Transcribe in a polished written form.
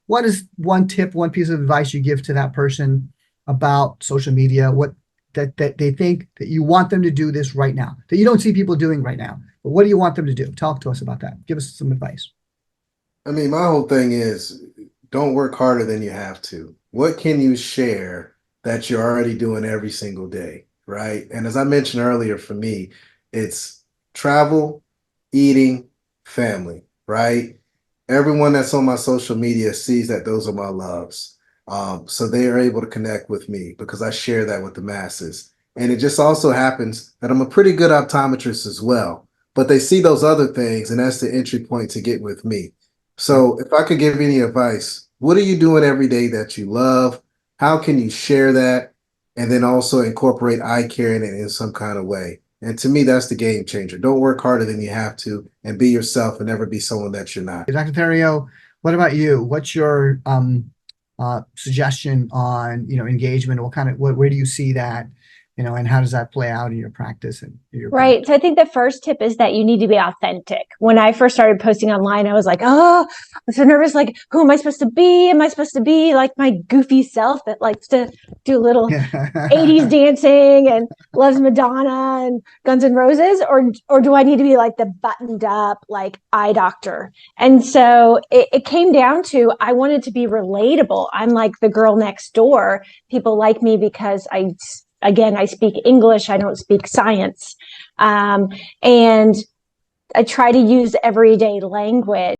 what is one tip, one piece of advice you give to that person about social media? What that they think that you want them to do this right now, that you don't see people doing right now, but what do you want them to do? Talk to us about that. Give us some advice. I mean, my whole thing is don't work harder than you have to. What can you share that you're already doing every single day, right? And as I mentioned earlier, for me, it's travel, eating, family, right? Everyone that's on my social media sees that those are my loves. So they are able to connect with me because I share that with the masses. And it just also happens that I'm a pretty good optometrist as well. But they see those other things, and that's the entry point to get with me. Yep. So if I could give any advice, what are you doing every day that you love? How can you share that? And then also incorporate eye care in it in some kind of way. And to me, that's the game changer. Don't work harder than you have to and be yourself and never be someone that you're not. Dr. Terrio, what about you? What's your suggestion on engagement? What kind of where do you see that, and how does that play out in your practice and your opinion? Right. So I think the first tip is that you need to be authentic. When I first started posting online, I was like, oh, I'm so nervous. Like, who am I supposed to be? Am I supposed to be like my goofy self that likes to do a little 80s dancing and loves Madonna and Guns N' Roses? Or do I need to be like the buttoned up, like eye doctor? And so it came down to, I wanted to be relatable. I'm like the girl next door. People like me because I speak English. I don't speak science. And I try to use everyday language.